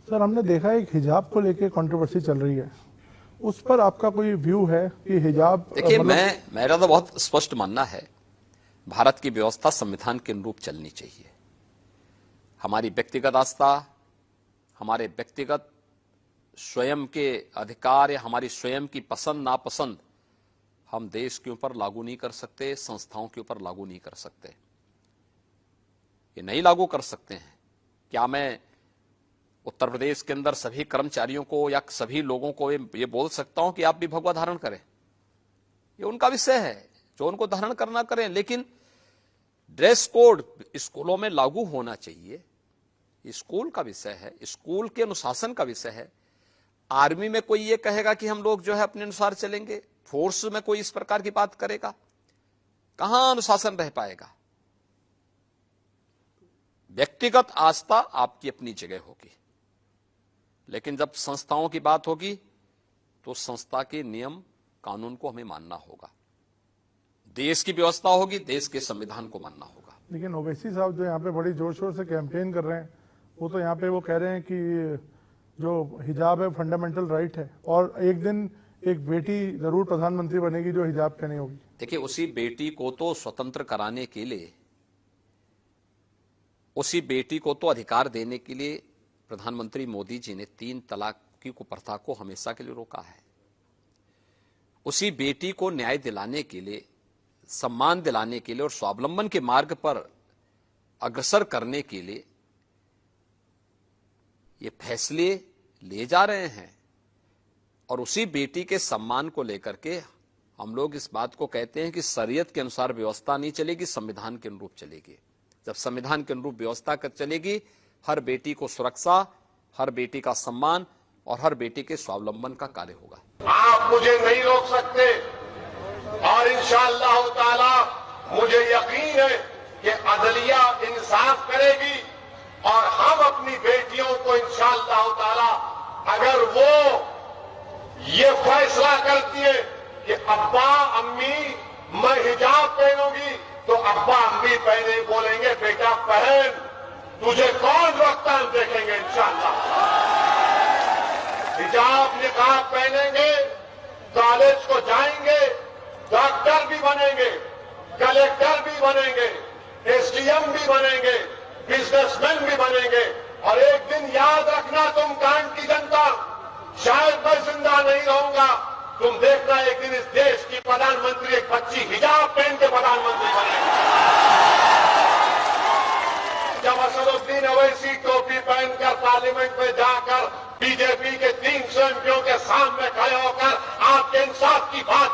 Sir, हमने देखा है एक हिजाब को लेके कंट्रोवर्सी चल रही है, उस पर आपका कोई व्यू है कि हिजाब? देखिए, मेरा तो बहुत स्पष्ट मानना है, भारत की व्यवस्था संविधान के अनुरूप चलनी चाहिए। हमारी व्यक्तिगत आस्था, हमारे व्यक्तिगत स्वयं के अधिकार या हमारी स्वयं की पसंद नापसंद हम देश के ऊपर लागू नहीं कर सकते, संस्थाओं के ऊपर लागू नहीं कर सकते। ये नहीं लागू कर सकते हैं। क्या मैं उत्तर प्रदेश के अंदर सभी कर्मचारियों को या सभी लोगों को ये बोल सकता हूं कि आप भी भगवा धारण करें? ये उनका विषय है, जो उनको धारण करना करें, लेकिन ड्रेस कोड स्कूलों में लागू होना चाहिए। स्कूल का विषय है, स्कूल के अनुशासन का विषय है। आर्मी में कोई ये कहेगा कि हम लोग जो है अपने अनुसार चलेंगे, फोर्स में कोई इस प्रकार की बात करेगा? कहां अनुशासन रह पाएगा? व्यक्तिगत आस्था आपकी अपनी जगह होगी, लेकिन जब संस्थाओं की बात होगी तो संस्था के नियम कानून को हमें मानना होगा। देश की व्यवस्था होगी, देश के संविधान को मानना होगा। लेकिन ओवैसी साहब जो यहाँ पे बड़ी जोर शोर से कैंपेन कर रहे हैं, वो तो यहाँ पे वो कह रहे हैं कि जो हिजाब है फंडामेंटल राइट है, और एक दिन एक बेटी जरूर प्रधानमंत्री बनेगी जो हिजाब पहनी होगी। देखिए, उसी बेटी को तो स्वतंत्र कराने के लिए, उसी बेटी को तो अधिकार देने के लिए प्रधानमंत्री मोदी जी ने 3 तलाक की कुप्रथा को हमेशा के लिए रोका है। उसी बेटी को न्याय दिलाने के लिए, सम्मान दिलाने के लिए और स्वावलंबन के मार्ग पर अग्रसर करने के लिए ये फैसले ले जा रहे हैं। और उसी बेटी के सम्मान को लेकर के हम लोग इस बात को कहते हैं कि शरीयत के अनुसार व्यवस्था नहीं चलेगी, संविधान के अनुरूप चलेगी। जब संविधान के अनुरूप व्यवस्था चलेगी, हर बेटी को सुरक्षा, हर बेटी का सम्मान और हर बेटी के स्वावलंबन का कार्य होगा। आप मुझे नहीं रोक सकते, और इंशाअल्लाह ताला मुझे यकीन है कि अदलिया इंसाफ करेगी और हम अपनी बेटियों को इंशाअल्लाह ताला, अगर वो ये फैसला करती है कि अब्बा अम्मी मैं हिजाब पहनूंगी, तो अब्बा अम्मी पहने बोलेंगे बेटा पहन, तुझे कौन रोकता, हम देखेंगे इंशाअल्लाह। हिजाब निकाब पहनेंगे, कॉलेज को जाएंगे, डॉक्टर भी बनेंगे, कलेक्टर भी बनेंगे, एसडीएम भी बनेंगे, बिजनेसमैन भी बनेंगे। और एक दिन याद रखना तुम कांड की जनता, शायद मैं जिंदा नहीं रहूंगा, तुम देखना एक दिन इस देश की प्रधानमंत्री एक बच्ची हिजाब पहन के प्रधानमंत्री बनेगी। जब असदुद्दीन ओवैसी टोपी पहनकर पार्लियामेंट में जाकर बीजेपी के 300 एमपियों के सामने खड़े होकर आपके इंसाफ की बात